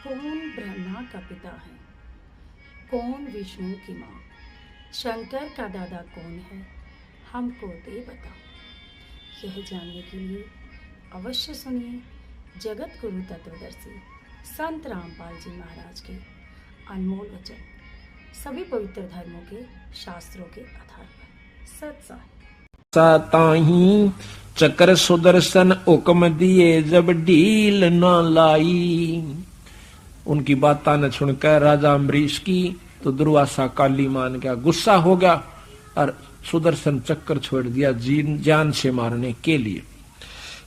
कौन ब्रह्मा का पिता है, कौन विष्णु की माँ, शंकर का दादा कौन है, हमको दे बता। यह जानने के लिए अवश्य सुनिए जगत गुरु तत्वदर्शी संत रामपाल जी महाराज के अनमोल वचन, सभी पवित्र धर्मों के शास्त्रों के आधार पर सत्साही। ताही चक्र सुदर्शन हुक्म दिए जब ढील न लाई। उनकी बात न सुनकर राजा अम्बरीश की तो दुर्वासा काली मान गया, गुस्सा हो गया और सुदर्शन चक्कर छोड़ दिया जान से मारने के लिए।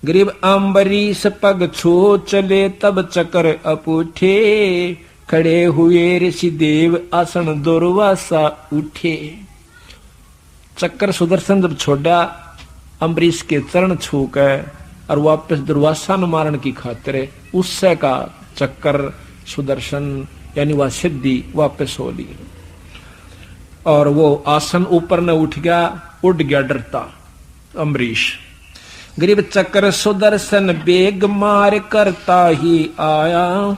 गरीब अम्बरीश पग छो चले तब चक्र अपूठे, खड़े हुए ऋषि देव आसन दुर्वासा उठे। चक्कर सुदर्शन जब छोड़ा अम्बरीश के चरण छू कर और वापस दुर्वासा न मारने की खातिर उससे का चक्कर सुदर्शन यानी वह सिद्धि वापस हो ली और वो आसन ऊपर न उठ गया, उड़ गया डरता अम्बरीश। गरीब चक्र सुदर्शन बेग मार करता ही आया,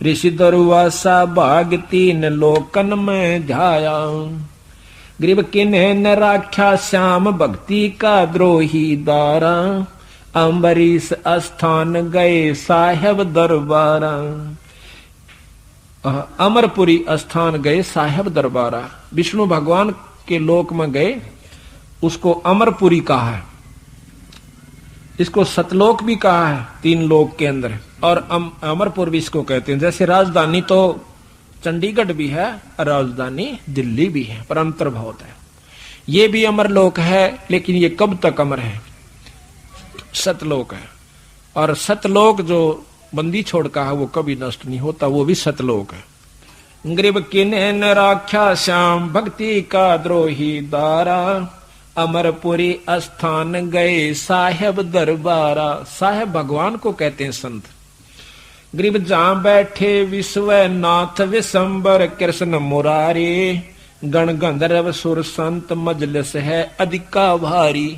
ऋषि दुर्वासा भाग तीन लोकन में ध्याया। गरीब किन्हें न राख्या श्याम भक्ति का द्रोही दारा, अम्बरीश स्थान गए साहेब दरबारा। अमरपुरी स्थान गए साहेब दरबारा। विष्णु भगवान के लोक में गए, उसको अमरपुरी कहा है, इसको सतलोक भी कहा है, तीन लोक के अंदर, और अमरपुर भी इसको कहते हैं। जैसे राजधानी तो चंडीगढ़ भी है, राजधानी दिल्ली भी है, पर अंतर बहुत है। ये भी अमरलोक है, लेकिन ये कब तक अमर है? सतलोक है। और सतलोक जो बंदी छोड़ का है वो कभी नष्ट नहीं होता, वो भी सतलोक है। गरीब किन्हें न राख्या श्याम भक्ति का द्रोही दारा, अमरपुरी स्थान गए साहेब दरबारा। साहेब भगवान को कहते हैं संत। गरीब जहां बैठे विश्वनाथ विशंबर कृष्ण मुरारी, गण गंधर्व सुर संत मजलिस है अधिका भारी।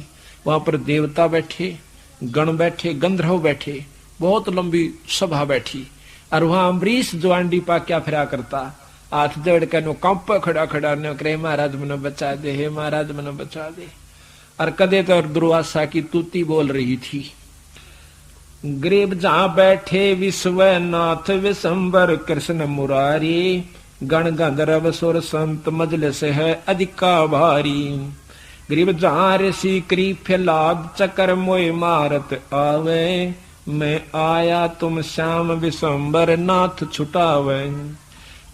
वहां पर देवता बैठे, गण बैठे, गंधर्व बैठे, बहुत लंबी सभा बैठी। और वहां अम्बरीश जो आंडी पा क्या फिरा करता, हाथ जोड़ कर नो कंप खड़ा खड़ा न करे, महाराज मनो बचा दे, हे महाराज मनो बचा दे। और कदे तो दुर्वासा की तूती बोल रही थी। गरीब जहां बैठे विश्वनाथ विशंबर कृष्ण मुरारी, गण गंधर्व सुर संत मजलिस है अधिका भारी। गरीब जहां ऋषि करी फैलाद चक्कर मोय मारत आवे, मैं आया तुम श्याम विशंबर नाथ छुटावे।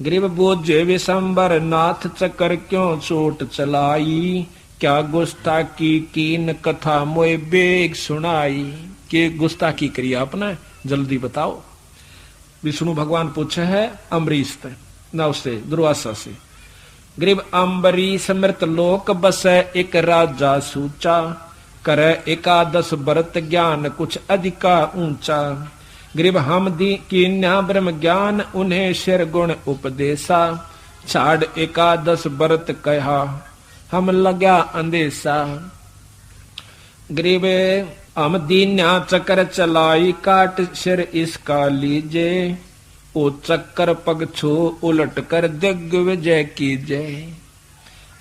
गरीब बोझे विशंबर नाथ चक्कर क्यों चोट चलाई, क्या गुस्ताखी कीन कथा मोय बेग सुनाई। के गुस्ताखी करी आपने, जल्दी बताओ। विष्णु भगवान पूछे है अम्बरीश से, ना उससे दुर्वासा से। गरीब अम्बरीश मृत लोक बसे एक राजा सूचा, करे एकादश व्रत ज्ञान कुछ अधिका ऊंचा। गरीब हम दी कीन्या ब्रह्म ज्ञान उन्हें शिर गुण उपदेशा, छाड़ एकादश व्रत कहा हम लग्या अंदेशा। गरीब हम दीन्या चक्कर चलाई काट सिर इसका लीजे, ओ चक्कर पग छो उलट कर दिग्विजय कीजे।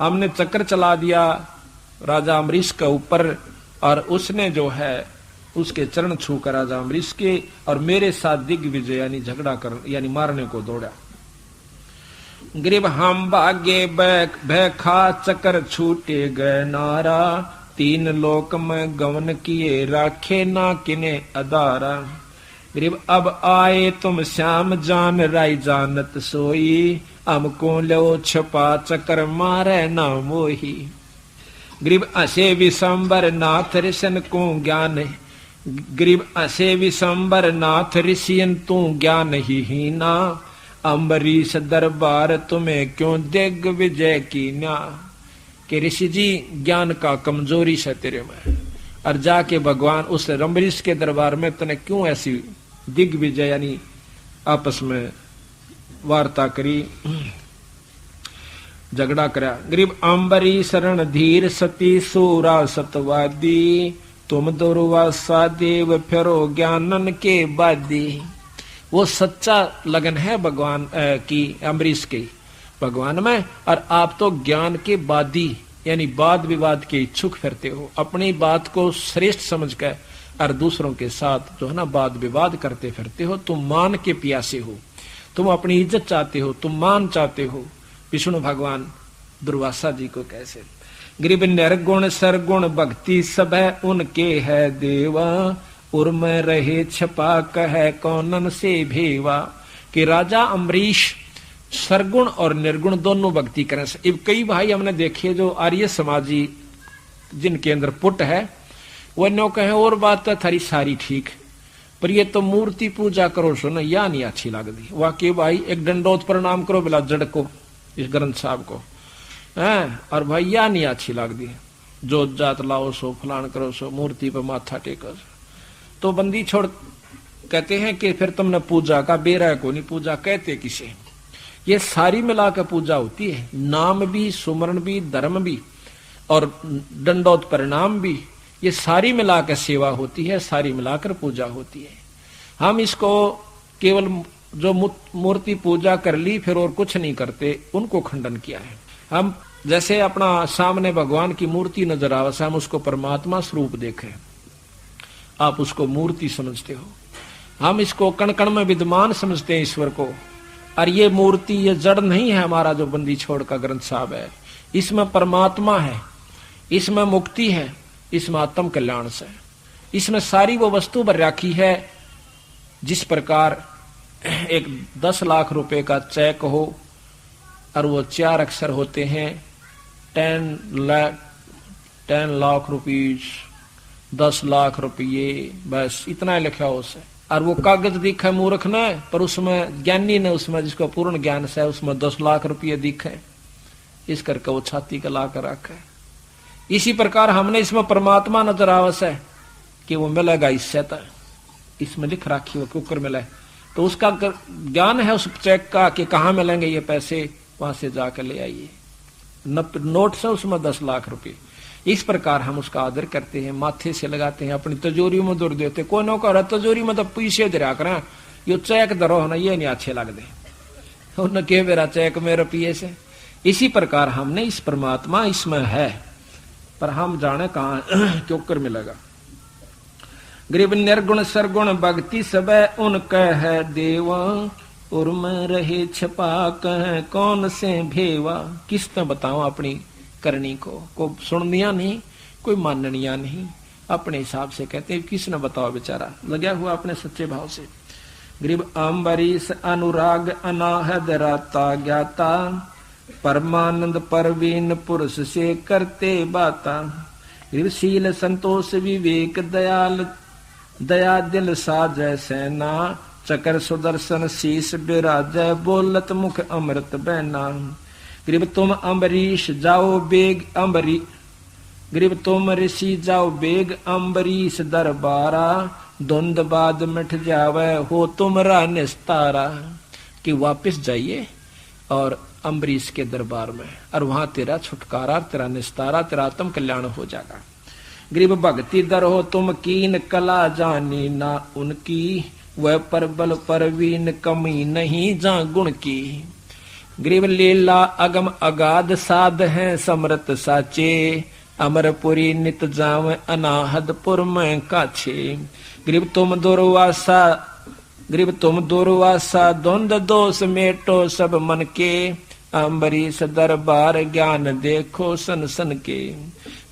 हमने चक्कर चला दिया राजा अम्बरीश के ऊपर और उसने जो है उसके चरण छूकर राजा अम्बरीश के और मेरे साथ दिग्विजय यानी झगड़ा कर यानी मारने को दौड़ा। गरीब हम भागे भय खा चक्कर छूटे गए नारा, तीन लोक में गवन किए राखे ना किने अदारा। गरीब अब आए तुम श्याम जान राय जानत सोई, हमको लो छपा चक्कर मारे ना मोही। गरीब असे विशंबर नाथ ऋषियन को ज्ञान, गरीब असे विशंबर नाथ ऋषियन तू ज्ञान ही ना, अम्बरीश दरबार तुम्हें क्यों दिग्विजय कीना। कि ऋषि जी ज्ञान का कमजोरी से तेरे में, और जाके भगवान उस अम्बरीश के दरबार में तूने क्यों ऐसी दिग्विजय यानी आपस में वार्ता करी, झगड़ा करा। गरीब अम्बरीश रण धीर सती सूरा सतवादी, तुम दुर्वासा देव फिरो ज्ञानन के बादी। वो सच्चा लगन है भगवान की, अम्बरीश की भगवान में। और आप तो ज्ञान के वादी यानी वाद विवाद के इच्छुक फिरते हो, अपनी बात को श्रेष्ठ समझकर और दूसरों के साथ जो है ना वाद विवाद करते फिरते हो। तुम मान के प्यासे हो, तुम अपनी इज्जत चाहते हो, तुम मान चाहते हो। विष्णु भगवान दुर्वासा जी को कैसे, गरीब निर्गुण सरगुण भक्ति सब है उनके है देवा, उर्म रहे छपा कह कौनन से भेवा। कि राजा अम्बरीश सरगुण और निर्गुण दोनों भक्ति करें। कई भाई हमने देखे जो आर्य समाजी जिनके अंदर पुट है, वो नो कहे और बात तो थारी सारी ठीक, पर ये तो मूर्ति पूजा करो सो ना, या नहीं अच्छी लगती। वाकई भाई एक दंडोत प्रणाम करो बिला जड़ को, इस ग्रंथ साहब को है, और भाई या नहीं अच्छी लगती। जोत जात लाओ सो, फलान करो सो, मूर्ति पर माथा टेको। तो बंदी छोड़ कहते हैं कि फिर तुमने पूजा का बेरा को नहीं, पूजा कहते किसे। ये सारी मिलाकर पूजा होती है, नाम भी, सुमरण भी, धर्म भी और दंडोत परिणाम भी, ये सारी मिलाकर सेवा होती है, सारी मिलाकर पूजा होती है। हम इसको केवल जो मूर्ति पूजा कर ली फिर और कुछ नहीं करते, उनको खंडन किया है। हम जैसे अपना सामने भगवान की मूर्ति नजर आवे से हम उसको परमात्मा स्वरूप देखें, आप उसको मूर्ति समझते हो। हम इसको कण कण में विद्यमान समझते हैं ईश्वर को। और ये मूर्ति, ये जड़ नहीं है हमारा जो बंदी छोड़ का ग्रंथ साहब है, इसमें परमात्मा है, इसमें मुक्ति है, इसमें आत्म कल्याण से, इसमें सारी वो वस्तु भर रखी है। जिस प्रकार एक 10 लाख रुपए का चेक हो और वो 4 अक्षर होते हैं, 10 लाख रुपीज, 10 लाख रुपये, बस इतना लिखा हो उसे। और वो कागज दिखे मूर्ख ने, पर उसमें ज्ञानी ने, उसमें जिसको पूर्ण ज्ञान से उसमें 10 लाख रुपये दिखे, इस करके वो छाती का ला कर रखे। इसी प्रकार हमने इसमें परमात्मा नजर आवस है कि वो मिलेगा इससे, तो इसमें लिख रखी वो कुकर मिले, तो उसका ज्ञान है उस चेक का कि कहाँ मिलेंगे ये पैसे, वहां से जाकर ले आइए। नोट से उसमें 10 लाख रुपए। इस प्रकार हम उसका आदर करते हैं, माथे से लगाते हैं, अपनी तिजोरी में दूर देते। कोई नो कह तिजोरी में तो पैसे दरा कर यो चेक दरो ना, ये नहीं अच्छे लगते, उन्हें के मेरा चेक में रुपये से। इसी प्रकार हमने इस परमात्मा इसमें है, पर हम जाने कहाँ क्यों मिलेगा। गरीब निर्गुण सरगुण भक्ति सब उनका है देवा, उर्म रहे छपा कह कौन से भेवा। किस तरह बताऊं अपनी करनी को सुननिया नहीं, कोई माननिया नहीं, अपने हिसाब से कहते हैं। किस ने बताओ, बेचारा लगा हुआ अपने सच्चे भाव से। गरीब अम्बरीश अनुराग अनाहद राता ज्ञाता, परमानंद परवीन पुरुष से करते बाता। गरीब शील संतोष विवेक दयाल दया दिल साजय सेना, चकर सुदर्शन शीश बिराजय बोलत मुख अमृत बहना। गरीब तुम अम्बरीश जाओ बेग अम्बरी, गरीब तुम ऋषि जाओ बेग अम्बरीश दरबारा, धुंध बाद मिट जावे हो तुमरा निस्तारा। कि वापिस जाइए और अम्बरीश के दरबार में, और वहां तेरा छुटकारा, तेरा निस्तारा, तेरा आत्म कल्याण हो जाएगा। गरीब भक्ति दर हो तुम कीन कला जानी ना उनकी, वह परबल परवीन कमी नहीं जा गुण की। गरीब लीला अगम अगाध साध हैं समरत साचे, अमरपुरी नित जाव अनाहदपुर में काछे। गरीब तुम दुर्वासा द्वंद दोष मेटो सब मन के, अम्बरीश दरबार ज्ञान देखो सन सन के।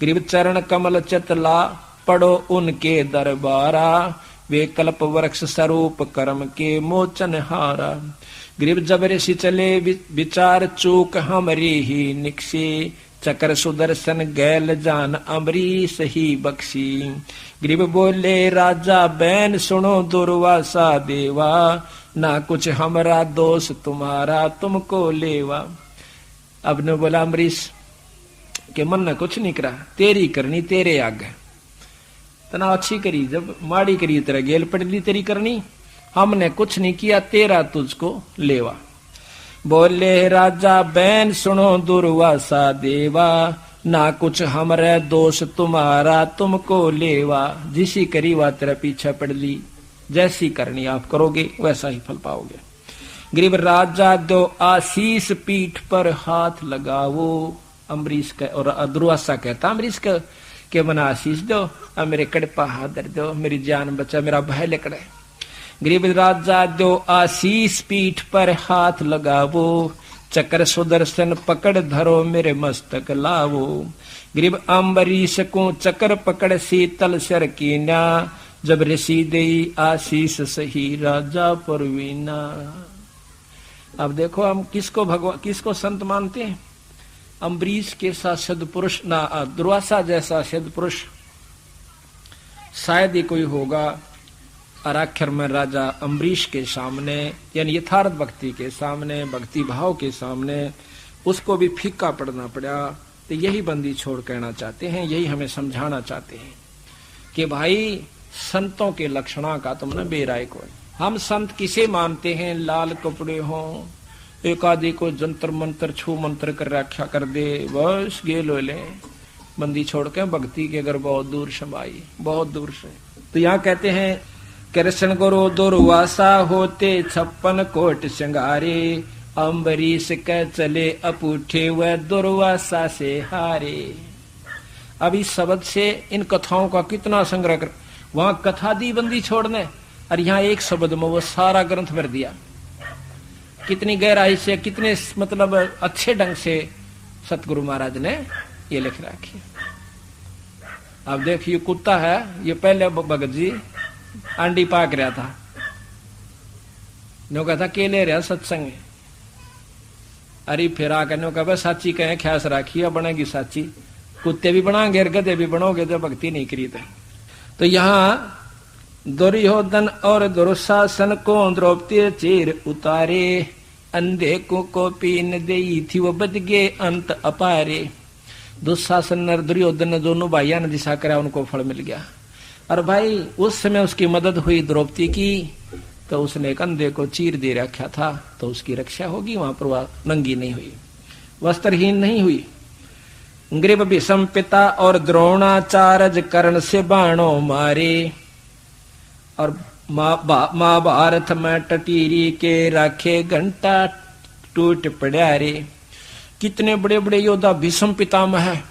गरीब चरण कमल चतला पढ़ो उनके दरबारा, वे कल्प वृक्ष स्वरूप कर्म के मोचन हारा। गरीब जब ऋषि चले विचार चूक हमरी ही निकसी, चकर सुदर्शन गैल जान अम्बरीश ही बख्शी। गरीब बोले राजा बैन सुनो दुर्वासा देवा, ना कुछ हमरा दोष तुम्हारा तुमको लेवा। अब ने बोला अम्बरीश के मन ने कुछ नहीं करा, तेरी करनी तेरे आगे, तना अच्छी करी जब माड़ी करी तेरा गेल पड़ली तेरी करनी, हमने कुछ नहीं किया तेरा तुझको लेवा। बोले राजा बैन सुनो दुर्वासा देवा, ना कुछ हमरे दोष तुम्हारा तुमको लेवा। जिसी करी वा तेरा पीछा पड़ ली, जैसी करनी आप करोगे वैसा ही फल पाओगे। गरीब राजा दो आशीष पीठ पर हाथ लगाओ। अम्बरीश का और दुर्वासा कहता अम्बरीश के मना आशीष दो और मेरे कड़पा हाथ धर दो, मेरी जान बचा, मेरा भय लकड़े। गरीब राजा दो आशीष पीठ पर हाथ लगावो, चक्र सुदर्शन पकड़ धरो मेरे मस्तक लावो। गरीब अम्बरीश को चक्र पकड़ शीतल सर कीना, जब ऋषि देई आशीष सही राजा परवीना। अब देखो हम किसको संत मानते हैं? अम्बरीश के साथ सदपुरुष ना, दुर्वासा जैसा सदपुरुष शायद ही कोई होगा। आराक्षर में राजा अम्बरीश के सामने यानी यथार्थ भक्ति के सामने, भक्ति भाव के सामने उसको भी फीका पड़ना पड़ा। तो यही बंदी छोड़ कहना चाहते हैं, यही हमें समझाना चाहते हैं कि भाई संतों के लक्षणों का तुमने बेराय को। हम संत किसे मानते हैं? लाल कपड़े हों, एक आदि को जंतर मंत्र छू मंत्र कर रक्षा कर दे, बस गे लो ले बंदी छोड़ के भक्ति के अगर बहुत दूर समाई, बहुत दूर से। तो यहाँ कहते हैं कृष्ण गुरु दुर्वासा होते 56 कोट श्रृंगारे, अम्बरीश के चले अपूठे व दुर्वासा से हारे। अब इस शब्द से इन कथाओं का कितना संग्रह कर, वहां कथा दी बंदी छोड़ने और यहाँ एक शब्द में वो सारा ग्रंथ भर दिया। कितनी गहराई से, कितने मतलब अच्छे ढंग से सतगुरु महाराज ने ये लिख रखी। अब देखिए कुत्ता है, ये पहले भगत जी अंडी पाक रहा था, नो कहता के ले रहा सत्संग। अरे फिर आकर नो कहा साची कहें ख्यास राखिए बनेगी साची। कुत्ते भी बनाओगे गधे भी बनोगे जब भक्ति नहीं करी तो यहाँ दुर्योधन और दुर्शासन को द्रौपदी चीर उतारे, अंधे को पीन देई थी वो बद गए अंत अपारे। दुशासन और दुर्योधन ने दोनों भाइयों ने दिशा करा, उनको फल मिल गया। और भाई उस समय उसकी मदद हुई द्रौपदी की, तो उसने एक अंधे को चीर दे रखा था, तो उसकी रक्षा होगी। वहां पर वह नंगी नहीं हुई, वस्त्रहीन नहीं हुई। ग्रीब भीष्म पिता और द्रोणाचार्य कर्ण से बाणों मारे, और महाभारत में टटीरी के राखे घंटा टूट पड़ा रे। कितने बड़े बड़े योद्धा भीष्म पितामह है,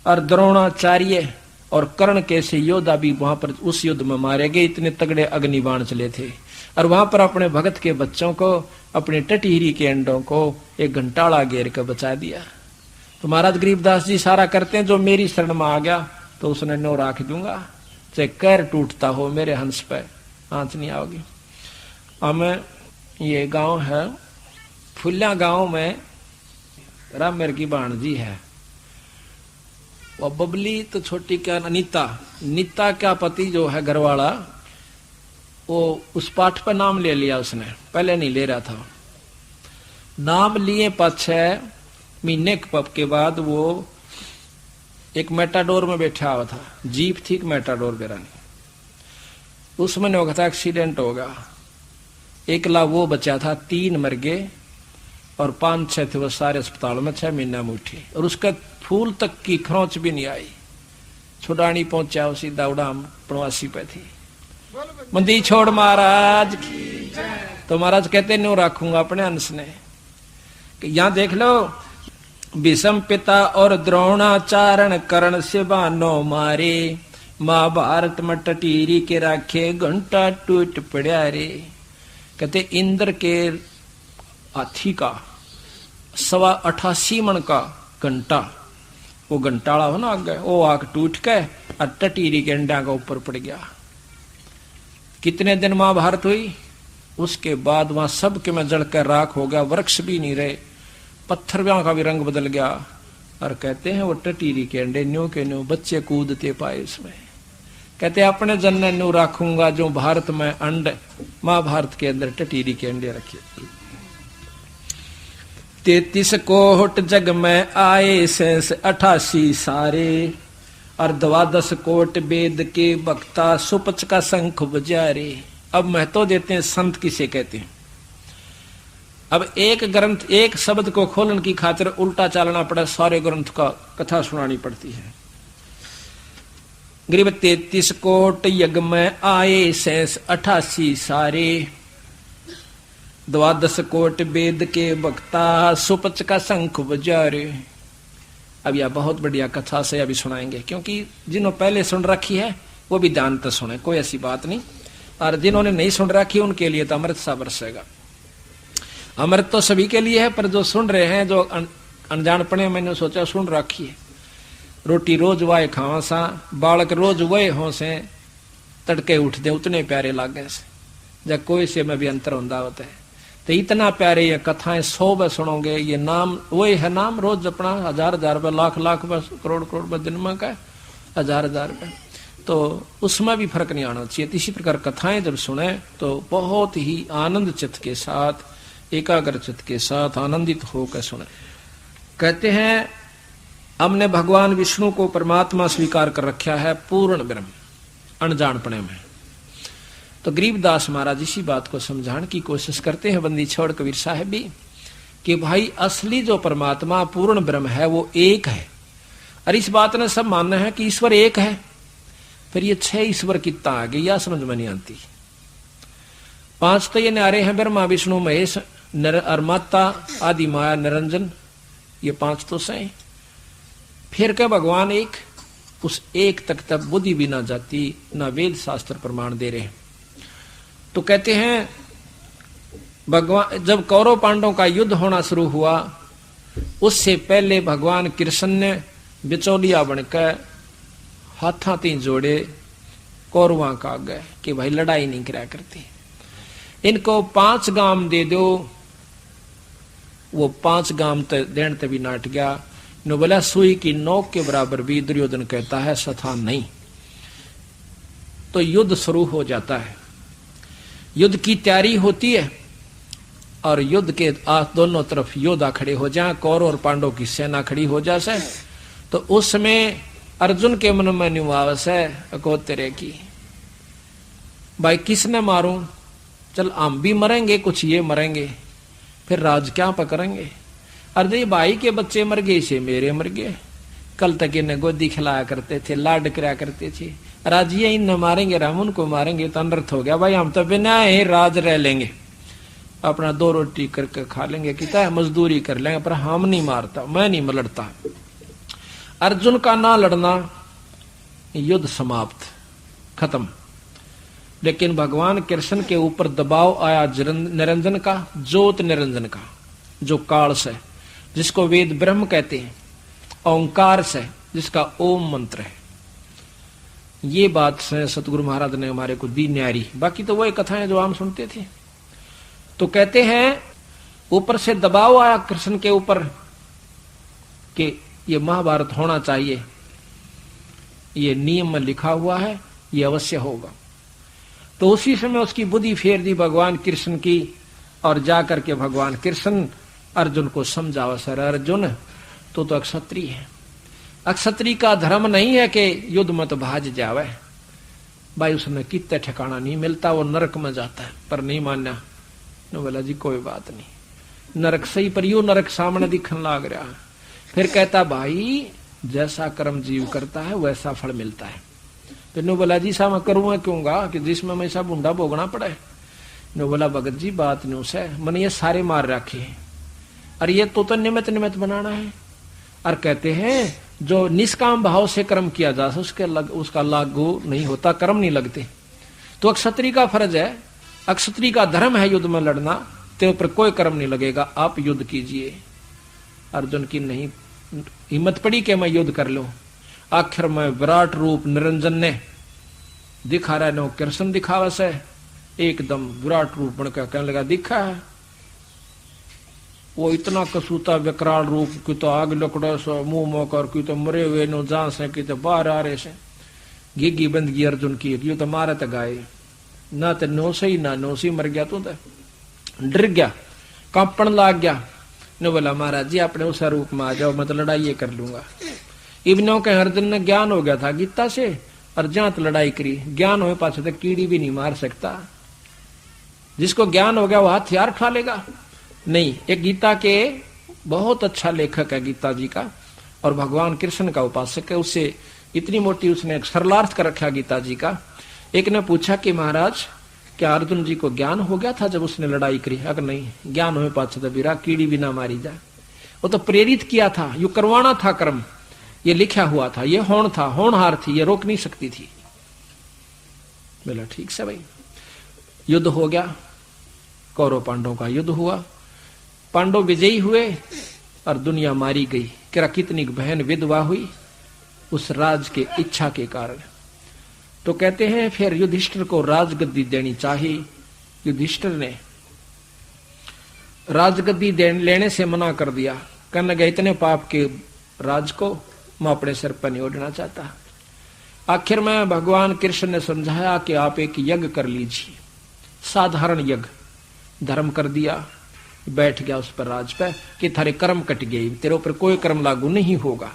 और द्रोणाचार्य और कर्ण कैसे योद्धा भी वहां पर उस युद्ध में मारे गए। इतने तगड़े अग्निबाण चले थे, और वहां पर अपने भगत के बच्चों को, अपने टटीरी के अंडों को एक घंटाड़ा घेर कर बचा दिया। तो महाराज गरीबदास जी सारा करते हैं, जो मेरी शरण में आ गया तो उसने नो राख दूंगा, चाहे कैर टूटता हो मेरे हंस पे आंच नहीं आओगी। हमें ये गांव है फुल्या गांव में रामेर की भाणजी है, वो बबली तो छोटी क्या नीता का पति जो है घरवाला, वो उस पाठ पर नाम ले लिया उसने, पहले नहीं ले रहा था। नाम लिए 5-6 महीने के बाद वो एक मेटाडोर में बैठा हुआ था, जीप थी मेटाडोर बेरानी, उसमें ने था एक्सीडेंट होगा। एकला वो बचा था, 3 मर गए और 5-6 थे वो सारे अस्पताल में 6 महीना में उठे, और उसका फूल तक की खरोंच भी नहीं आई। छुड़ानी पहुंचा सीधा उड़ाम प्रवासी पे थी। मंदी छोड़ महाराज की, तो महाराज कहते न्यू रखूंगा अपने अंश ने। यहां देख लो, भीष्म पिता और द्रोणाचार्य कर्ण से बानो मारे, महाभारत में टटीरी के राखे घंटा टूट पड़ा रे। कहते इंद्र के हाथी का 88 मन का घंटा, वो घंटाड़ा हो ना आगे, वो आग टूट के और टटीरी के अंडा का ऊपर पड़ गया। कितने दिन महाभारत हुई, उसके बाद वहां सब के में जलकर राख हो गया, वृक्ष भी नहीं रहे, पत्थर का भी रंग बदल गया। और कहते हैं वो टटीरी के अंडे न्यू के न्यू बच्चे कूदते पाए उसमें। कहते अपने जन्ने न्यू रखूंगा जो भारत में अंड, महाभारत के अंदर टटीरी के अंडे रखे। 33 कोट जग में आए शेष 88 सारे, और 12 कोट वेद के वक्ता सुपच का शंख बजारे। अब महत्व देते हैं संत किसे कहते हैं। अब एक ग्रंथ, एक शब्द को खोलने की खातिर उल्टा चलना पड़ा, सारे ग्रंथ का कथा सुनानी पड़ती है। ग्रीब 33 कोट यज्ञ में आए शेष 88 सारे, 12 कोट वेद के वक्ता सुपच का शंख बजारे। अब यह बहुत बढ़िया कथा से अभी सुनाएंगे, क्योंकि जिन्होंने पहले सुन रखी है वो भी ध्यान तो सुने, कोई ऐसी बात नहीं। और जिन्होंने नहीं सुन रखी उनके लिए तो अमृत सा बरसेगा। अमृत तो सभी के लिए है, पर जो सुन रहे हैं, जो अनजानपने मैंने सोचा सुन रखी है। रोटी रोज वाए खावा सा, बालक रोज वहे हो से, तड़के उठते उतने प्यारे लागे से, जब कोई से में भी अंतर होता होता है। तो इतना प्यारे ये कथाएं 100 बार सुनोगे। ये नाम वही है, नाम रोज अपना 1000-1000 रुपये, लाख बस, करोड़ दिन में का 1000-1000 रुपये, तो उसमें भी फर्क नहीं आना चाहिए। इसी प्रकार कथाएं जब सुने तो बहुत ही आनंद चित्त के साथ, एकाग्र चित्त के साथ आनंदित होकर सुने। कहते हैं हमने भगवान विष्णु को परमात्मा स्वीकार कर रखा है पूर्ण ब्रह्म अनजानपने में। तो गरीबदास महाराज इसी बात को समझाने की कोशिश करते हैं, बंदी छोड़ कबीर साहब भी, कि भाई असली जो परमात्मा पूर्ण ब्रह्म है वो एक है। और इस बात ने सब मानना है कि ईश्वर एक है, फिर ये 6 ईश्वर कितना आ गई या समझ में नहीं आती। 5 तो ये न्यारे हैं, ब्रह्मा विष्णु महेश और माता आदि माया निरंजन, ये 5 तो सही। फिर क्या भगवान एक, उस एक तक तब बुद्धि भी ना जाती, ना वेद शास्त्र प्रमाण दे रहे। तो कहते हैं भगवान जब कौरव पांडवों का युद्ध होना शुरू हुआ, उससे पहले भगवान कृष्ण ने बिचौलिया बनकर हाथा तीन जोड़े कौरवा का गए कि भाई लड़ाई नहीं करा करती, इनको 5 गाम दे दो। वो 5 गाम देने ते भी नाट गया। नो बोला सुई की नोक के बराबर भी दुर्योधन कहता है सथा नहीं। तो युद्ध शुरू हो जाता है, युद्ध की तैयारी होती है, और युद्ध के दोनों तरफ योद्धा खड़े हो जाए, कौरव और पांडव की सेना खड़ी हो जाए। तो उस समय अर्जुन के मन में निवास है अको तेरे की, भाई किसने मारूं, चल हम भी मरेंगे, कुछ ये मरेंगे, फिर राज क्या पकड़ेंगे। अरे भाई के बच्चे मर गए से मेरे मर गए, कल तक इन्हें गोदी खिलाया करते थे, लाड कराया करते थे, राज ये इन्हें मारेंगे, हम उनको मारेंगे तो अनर्थ हो गया। भाई हम तो बिना ही राज रह लेंगे, अपना 2 रोटी करके खा लेंगे, कितना है मजदूरी कर लेंगे, पर हम नहीं मारता, मैं नहीं लड़ता। अर्जुन का ना लड़ना, युद्ध समाप्त, खत्म। लेकिन भगवान कृष्ण के ऊपर दबाव आया निरंजन का, ज्योत निरंजन का, जो काल से, जिसको वेद ब्रह्म कहते हैं, ओंकार से, जिसका ओम मंत्र है। ये बात से सतगुरु महाराज ने हमारे को दी न्यारी, बाकी तो वही कथाएं जो हम सुनते थे। तो कहते हैं ऊपर से दबाव आया कृष्ण के ऊपर कि ये महाभारत होना चाहिए, ये नियम में लिखा हुआ है, ये अवश्य होगा। तो उसी समय उसकी बुद्धि फेर दी भगवान कृष्ण की, और जाकर के भगवान कृष्ण अर्जुन को समझावा, सर अर्जुन तो अक्षत्रिय है, अक्षत्रिय का धर्म नहीं है कि युद्ध मत भाज जावे। भाई उसने कितने ठिकाना नहीं मिलता, वो नरक में जाता है, पर नहीं माना। नो बोला जी कोई बात नहीं, नरक सही पर यू नरक सामने दिखने लग रहा है। फिर कहता भाई जैसा कर्म जीव करता है वैसा फल मिलता है। फिर नो बोला जी सा मैं करूंगा क्योंगा कि जिसमें मैं सब बूंदा भोगना पड़े। नो बोला भगत जी बात नहीं उसे, मैंने ये सारे मार रखे हैं, और ये तो निमित्त निमित्त बनाना है। और कहते हैं जो निष्काम भाव से कर्म किया जा उसका लागू नहीं होता, कर्म नहीं लगते। तो क्षत्रिय का फर्ज है, अक्षत्रिय का धर्म है युद्ध में लड़ना, तेरे ऊपर कोई कर्म नहीं लगेगा, आप युद्ध कीजिए। अर्जुन की नहीं हिम्मत पड़ी कि मैं युद्ध कर लूं। आखिर में विराट रूप निरंजन ने दिखा रहा है, कृष्ण दिखावा से एकदम विराट रूप बनकर कहने लगा दिखा है। वो इतना कसूता विकराल रूप की तो आग लकड़ा सो मुंह मोकर की तो मरे हुए नो जान से की तो बाहर आ रहे से घिघी बंदगी अर्जुन की, यू तो मारे तो गाय ना तो नौसे ही ना नौसी मर गया, तू तो डर गया, कांपन लाग गया। ने बोला महाराज जी अपने उस रूप में आ जाओ, मैं तो लड़ाई कर लूंगा। इब्नों के अर्जुन ने ज्ञान हो गया था गीता से, और जहां तो लड़ाई करी, ज्ञान हो पास तो कीड़ी भी नहीं मार सकता। जिसको ज्ञान हो गया वो हथियार उठा लेगा नहीं। एक गीता के बहुत अच्छा लेखक है गीता जी का, और भगवान कृष्ण का उपासक है, उससे इतनी मोटी उसने एक सरलार्थ कर रखा गीता जी का। एक ने पूछा कि महाराज क्या अर्जुन जी को ज्ञान हो गया था जब उसने लड़ाई करी? अगर नहीं ज्ञान हो पाछा तो बीरा कीड़ी भी ना मारी जाए। वो तो प्रेरित किया था, यू करवाना था कर्म, ये लिखा हुआ था, ये होण था, होनहार थी, ये रोक नहीं सकती थी। बोला ठीक से भाई। युद्ध हो गया, कौरव पांडवों का युद्ध हुआ, पांडव विजयी हुए और दुनिया मारी गई। क्या कितनी बहन विधवा हुई उस राज के इच्छा के कारण। तो कहते हैं फिर युधिष्ठिर को राजगद्दी देनी चाहिए। युधिष्ठिर ने राजगद्दी लेने से मना कर दिया, कहने लगा इतने पाप के राज को मैं अपने सिर पर नहीं ओढ़ना चाहता। आखिर में भगवान कृष्ण ने समझाया कि आप एक यज्ञ कर लीजिए, साधारण यज्ञ, धर्म कर दिया, बैठ गया उस पर राज पे कि थारे कर्म कट गए, तेरे ऊपर कोई कर्म लागू नहीं होगा।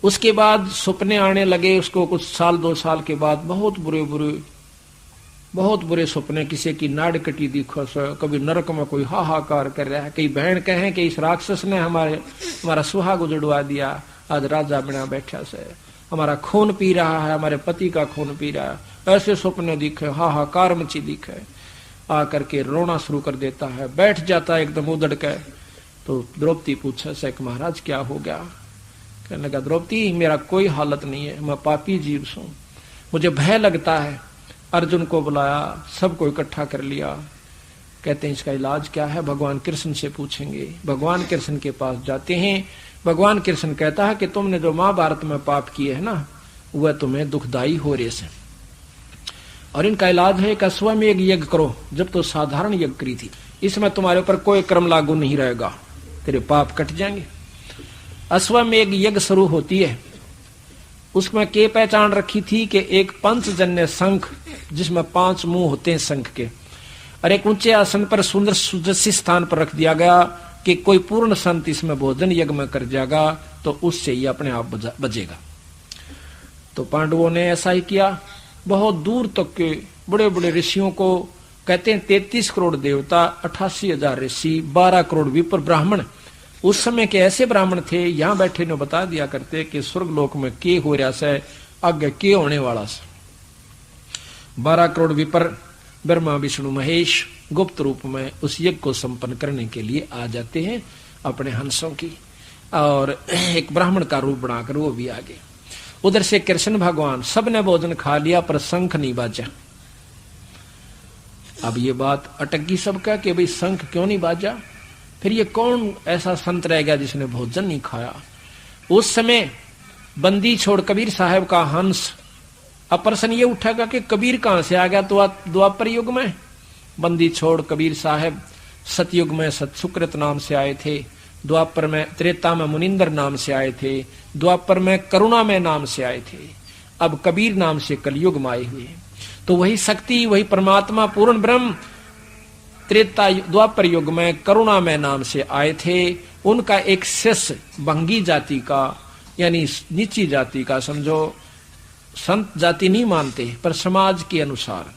उसके बाद सपने आने लगे उसको, कुछ साल 2 साल के बाद बहुत बुरे सपने, किसी की नाड़ कटी दिखो, कभी नरक में कोई हाहाकार कर रहा है, कई बहन कहें कि इस राक्षस ने हमारा सुहाग उजड़वा दिया, आज राजा बना बैठा से हमारा खून पी रहा है, हमारे पति का खून पी रहा है। ऐसे सपने दिखे, हाहाकार मची दिखे, आकर के रोना शुरू कर देता है, बैठ जाता है एकदम उधड़ के। तो द्रौपदी पूछा से महाराज क्या हो गया? कहने लगा द्रौपदी मेरा कोई हालत नहीं है, मैं पापी जीव हूं, मुझे भय लगता है। अर्जुन को बुलाया, सबको इकट्ठा कर लिया। कहते हैं इसका इलाज क्या है? भगवान कृष्ण से पूछेंगे। भगवान कृष्ण के पास जाते हैं। भगवान कृष्ण कहता है कि तुमने जो महाभारत में पाप किए है ना, वह तुम्हें दुखदाई हो रहे से, और इनका इलाज है कि अश्वमेध यज्ञ करो। जब तो साधारण यज्ञ करी थी, इसमें तुम्हारे ऊपर कोई कर्म लागू नहीं रहेगा, तेरे पाप कट जाएंगे। अश्वमेध यज्ञ शुरू होती है, उसमें के पहचान रखी थी कि एक पंचजन्य शंख जिसमें 5 मुंह होते हैं शंख के, और एक ऊंचे आसन पर सुंदर सुजसी स्थान पर रख दिया गया कि कोई पूर्ण संत इसमें भोजन यज्ञ में कर जाएगा तो उससे ही अपने आप बचेगा। तो पांडवों ने ऐसा ही किया। बहुत दूर तक के बड़े बड़े ऋषियों को, कहते हैं 33 करोड़ देवता, 88,000 ऋषि, 12 करोड़ विप्र ब्राह्मण। उस समय के ऐसे ब्राह्मण थे, यहां बैठे ने बता दिया करते कि स्वर्ग लोक में के हो रहा से, आगे के होने वाला से। 12 करोड़ विप्र ब्रह्मा विष्णु महेश गुप्त रूप में उस यज्ञ को संपन्न करने के लिए आ जाते हैं अपने हंसों की, और एक ब्राह्मण का रूप बनाकर वो भी आगे। उधर से कृष्ण भगवान, सबने भोजन खा लिया पर शंख नहीं बाजा। अब ये बात अटकी सबका कि भाई शंख क्यों नहीं बाजा, फिर ये कौन ऐसा संत रह गया जिसने भोजन नहीं खाया। उस समय बंदी छोड़ कबीर साहब का हंस, अब प्रश्न ये उठेगा कि कबीर कहां से आ गया? तो द्वापर युग में बंदी छोड़ कबीर साहब सतयुग में सतसुकृत नाम से आए थे, द्वापर में, त्रेता में मुनिंदर नाम से आए थे, द्वापर में करुणा में नाम से आए थे, अब कबीर नाम से कलयुग में आए हुए। तो वही शक्ति, वही परमात्मा पूर्ण ब्रह्म त्रेता द्वापर युग में करुणा में नाम से आए थे। उनका एक शिष्य भंगी जाति का, यानी नीची जाति का, समझो संत जाति नहीं मानते पर समाज के अनुसार,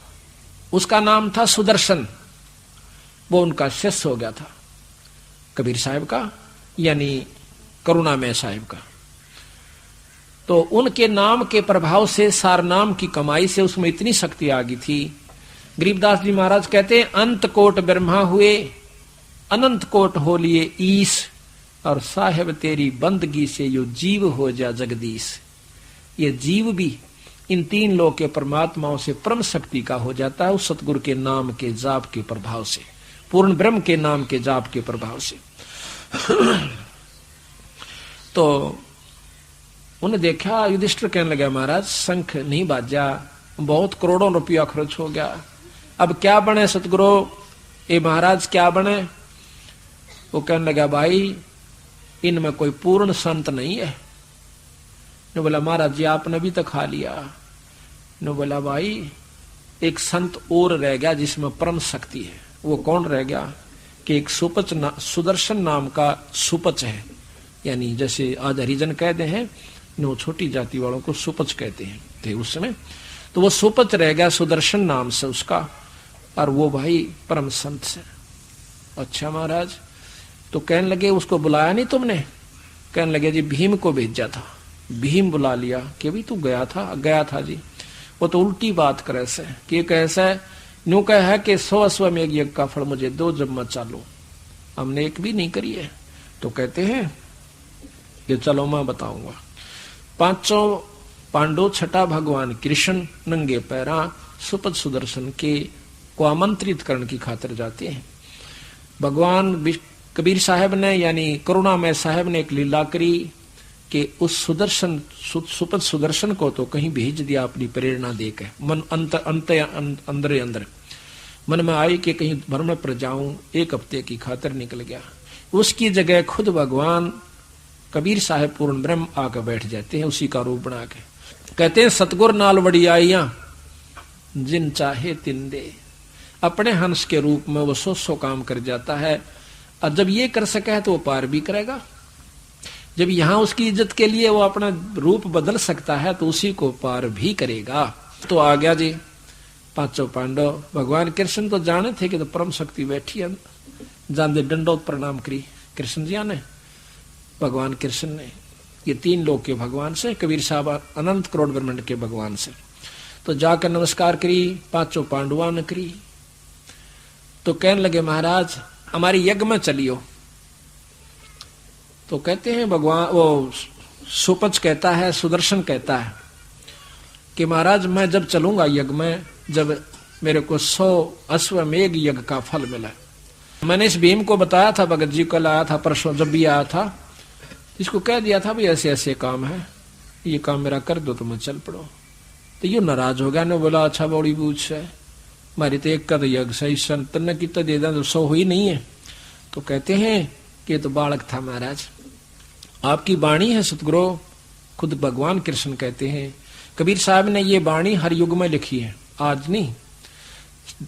उसका नाम था सुदर्शन। वो उनका शिष्य हो गया था कबीर साहब का, यानी करुणामय साहब का। तो उनके नाम के प्रभाव से, सार नाम की कमाई से उसमें इतनी शक्ति आ गई थी। गरीबदास जी महाराज कहते हैं, अंत कोट ब्रह्मा हुए, अनंत कोट हो लिए ईश, और साहेब तेरी बंदगी से यो जीव हो जा जगदीश। ये जीव भी इन 3 लोक के परमात्माओं से परम शक्ति का हो जाता है उस सतगुरु के नाम के जाप के प्रभाव से, पूर्ण ब्रह्म के नाम के जाप के प्रभाव से। तो उन्हें देखा, युधिष्ठिर कहने लगा महाराज शंख नहीं बाजा, बहुत करोड़ों रुपया खर्च हो गया, अब क्या बने सतगुरु, ए महाराज क्या बने? वो कहने लगा भाई इनमें कोई पूर्ण संत नहीं है। ने बोला महाराज जी आपने भी तो खा लिया। ने बोला भाई एक संत और रह गया जिसमें परम शक्ति है। वो कौन रह गया? कि एक सुपच सुदर्शन नाम का सुपच है, यानी जैसे आज हरिजन कहते हैं, नो छोटी जाति वालों को सुपच कहते हैं थे उस समय। तो वो सुपच रह गया सुदर्शन नाम से उसका, और वो भाई परम संत से। अच्छा महाराज, तो कहने लगे उसको बुलाया नहीं तुमने? कहने लगे जी भीम को भेजा था, भीम बुला लिया कि भाई तू गया था जी। वो तो उल्टी बात करे से कि कैसे न्यू कह है कि 100 अश्वमेध यज्ञ का फल मुझे दो जब मैं चालू, हमने एक भी नहीं करी है। तो कहते हैं कि चलो मैं बताऊंगा। 5 पांडव छठा भगवान कृष्ण नंगे पैरा सुपथ सुदर्शन के को आमंत्रित करने की खातिर जाते हैं। भगवान कबीर साहब ने यानी करुणामय साहब ने एक लीला करी कि उस सुपथ सुदर्शन को तो कहीं भेज दिया अपनी प्रेरणा देकर, मन अंदर मन में आई कि कहीं भ्रमण पर जाऊं, 1 हफ्ते की खातिर निकल गया। उसकी जगह खुद भगवान कबीर साहब पूर्ण ब्रह्म आकर बैठ जाते हैं उसी का रूप बना के। कहते हैं सतगुर नाल बड़ी आइया जिन चाहे तिन दे। अपने हंस के रूप में वो 100 काम कर जाता है, और जब ये कर सका है तो वो पार भी करेगा। जब यहां उसकी इज्जत के लिए वो अपना रूप बदल सकता है तो उसी को पार भी करेगा। तो आ गया जी 5 पांडव। भगवान कृष्ण तो जाने थे कि तो परम शक्ति बैठी है, जान दंडोत प्रणाम करी कृष्ण जी ने, भगवान कृष्ण ने। ये 3 लोग के भगवान से, कबीर साहब अनंत करोड़ ब्रह्मांड के भगवान से। तो जाकर नमस्कार करी 5 पांडवों ने करी। तो कहने लगे महाराज हमारी यज्ञ में चलियो। तो कहते हैं भगवान वो सुपच कहता है, सुदर्शन कहता है कि महाराज मैं जब चलूंगा यज्ञ में, जब मेरे को 100 अश्वमेध यज्ञ का फल मिला। मैंने इस भीम को बताया था, भगत जी कल आया था, परसों जब भी आया था, इसको कह दिया था भाई ऐसे ऐसे काम है, ये काम मेरा कर दो तो मैं चल पड़ो। तो ये नाराज हो गया ने बोला अच्छा बड़ी पूछ है, हमारी तो एक का तो यज्ञ सही संत ने कितना दे दें तो 100 हुई नहीं है। तो कहते हैं कि तो बालक था महाराज, आपकी वाणी है सतगुरु, खुद भगवान कृष्ण कहते हैं। कबीर साहब ने ये वाणी हर युग में लिखी है, आज नहीं,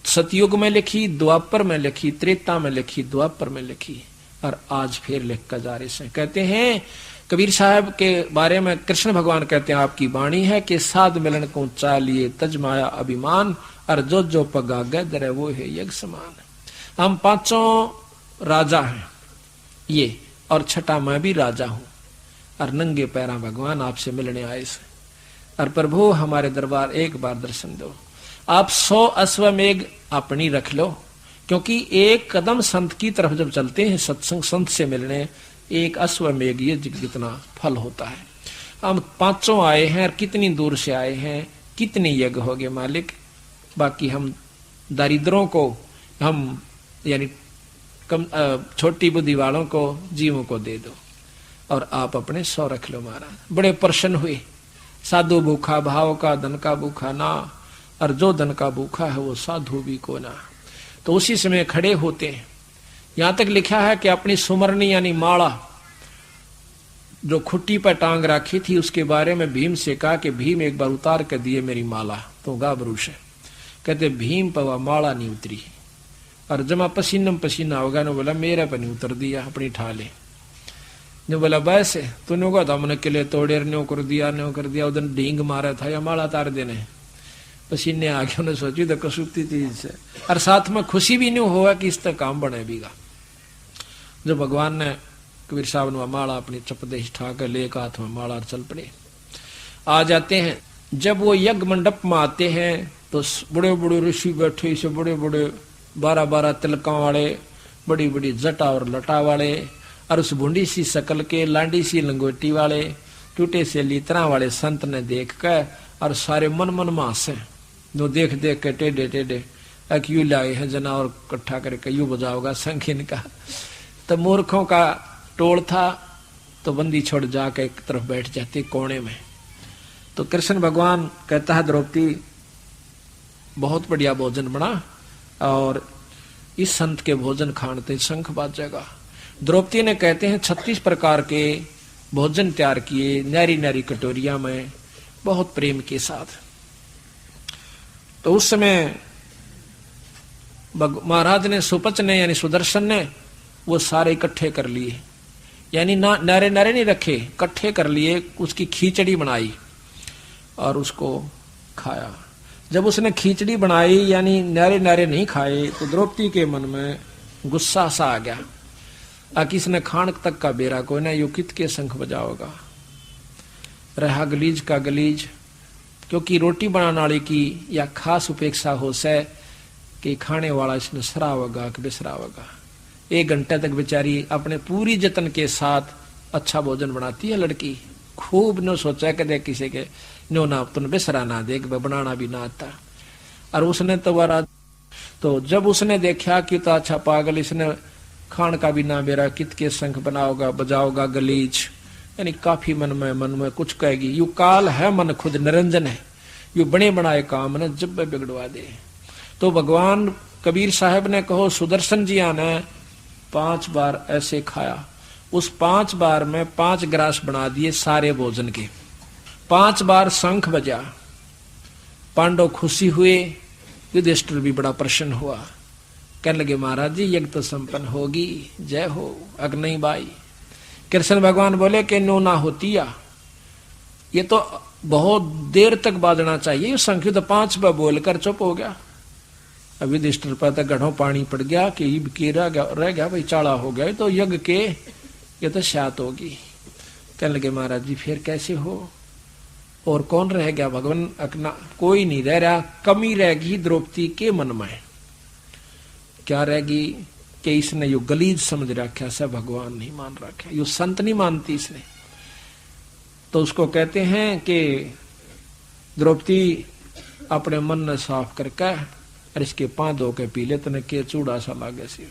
सतयुग में लिखी, द्वापर में लिखी, त्रेता में लिखी, द्वापर में लिखी, और आज फिर लिख कर जा रहे हैं। कहते हैं कबीर साहब के बारे में कृष्ण भगवान कहते हैं आपकी वाणी है कि साध मिलन को चालिए तजमाया अभिमान, और जो पगा गदर वो है यज्ञ समान। हम 5 राजा हैं ये, और छठा मैं भी राजा हूं, और नंगे पैरा भगवान आपसे मिलने आए से, और प्रभु हमारे दरबार एक बार दर्शन दो। आप 100 अश्वमेध अपनी रख लो, क्योंकि एक कदम संत की तरफ जब चलते हैं सत्संग संत से मिलने, एक अश्वमेध ये जितना फल होता है। हम 5 आए हैं और कितनी दूर से आए हैं, कितने यज्ञ हो गए मालिक, बाकी हम दरिद्रों को, हम यानी कम छोटी बुद्धि वालों को, जीवों को दे दो, और आप अपने 100 रख लो महाराज। बड़े प्रसन्न हुए। साधु भूखा भाव का, धन का भूखा ना, और जो धन का भूखा है वो साधु भी को ना। तो उसी समय खड़े होते हैं। यहां तक लिखा है कि अपनी सुमरनी यानी माला जो खुट्टी पर टांग रखी थी, उसके बारे में भीम से कहा कि भीम एक बार उतार कर दिए मेरी माला, तो गाबरूश है। कहते भीम पर वह माला नहीं उतरी, और जमा पसीना पसीना होगा ने बोला मेरे पर नहीं उतर दिया, अपनी ठा ले। ने बोला बस तूने कहा था मैंने किले तोड़े न्यो कर दिया उधर ढींग मारा था या माला तार देने, पसीने आ गए। उन्हें सोची तो कसुप्ती चीज से, और साथ में खुशी भी नहीं हुआ कि इस तरह काम बने बीगा। जो भगवान ने कबीर साहब ने माला अपनी चपदेश ठा कर ले हाथ में माला चल पड़े। आ जाते हैं, जब वो यज्ञ मंडप में आते हैं तो बड़े बड़े ऋषि बैठे, से बड़े बड़े 12-12 तिलका वाले, बड़ी बड़ी जटा और लटा वाले, और उस बूंदी सी शकल के, लांडी सी लंगोटी वाले, टूटे से लीतरा वाले संत ने देख कर और सारे मन मन में हंसे। जो देख देख के टेढ़े टेढ़े क्यों लाए हैं जना, और इकट्ठा करके यूं बजाओगा संख इनका। तो मूर्खों का टोल था, तो बंदी छोड़ जाकर एक तरफ बैठ जाती कोने में। तो कृष्ण भगवान कहता है द्रौपदी बहुत बढ़िया भोजन बना, और इस संत के भोजन खाने शंख बाजेगा। द्रौपदी ने कहते हैं 36 प्रकार के भोजन तैयार किए, नारी नारी कटोरिया में, बहुत प्रेम के साथ। तो उस समय महाराज ने, सुपच ने यानी सुदर्शन ने वो सारे इकट्ठे कर लिए, यानी ना नारे नारे नहीं रखे, इकट्ठे कर लिए, उसकी खिचड़ी बनाई और उसको खाया। जब उसने खिचड़ी बनाई यानी नारे नारे नहीं खाए, तो द्रौपदी के मन में गुस्सा सा आ गया, किसने खान तक का बेरा कोई ना, यू कित के शंख बजाओगा। रहा गलीज का गलीज, क्योंकि रोटी बनाने वाले की या खास उपेक्षा हो से कि खाने वाला इसने सरावगा कि बिसरावगा। 1 घंटे तक बेचारी अपने पूरी जतन के साथ अच्छा भोजन बनाती है लड़की, खूब न सोचा कि दे किसी के नो ना तुम बिसरा ना दे, बनाना भी ना आता। और उसने तो जब उसने देखा कि तो अच्छा पागल, इसने खान का भी ना बेरा, कित के संख बनाओगा बजाओगा गलीज, यानी काफी मन में कुछ कहेगी। यू काल है मन खुद निरंजन है, यू बने बनाए काम ने जब बिगड़वा दे। तो भगवान कबीर साहब ने कहो सुदर्शन जी ने 5 बार ऐसे खाया, उस 5 बार में 5 ग्रास बना दिए सारे भोजन के। 5 बार शंख बजा, पांडव खुशी हुए, युधिष्ठिर भी बड़ा प्रसन्न हुआ, कहने लगे महाराज जी यज्ञ तो संपन्न होगी, जय हो अग्नि बाई। कृष्ण भगवान बोले कि नो ना होती या, ये तो बहुत देर तक बाजना चाहिए, शंख तो 5 बार बोलकर चुप हो गया। अब युधिष्ठिर पर तो गढ़ों पानी पड़ गया कि ईब के रह गया भाई, चाड़ा हो गया तो यज्ञ के ये तो शात होगी। कहने लगे महाराज जी फिर कैसे हो, और कौन रह गया भगवान अकना, कोई नहीं रह रहा, कमी रहेगी द्रौपदी के मन में। क्या रहेगी कि इसने यो गलीज समझ रखा, सब भगवान नहीं मान रखा, यो संत नहीं मानती इसने। तो उसको कहते हैं कि द्रौपदी अपने मन ने साफ करके और इसके पांव धो के पी ले, तने के चूड़ा सा लागे से।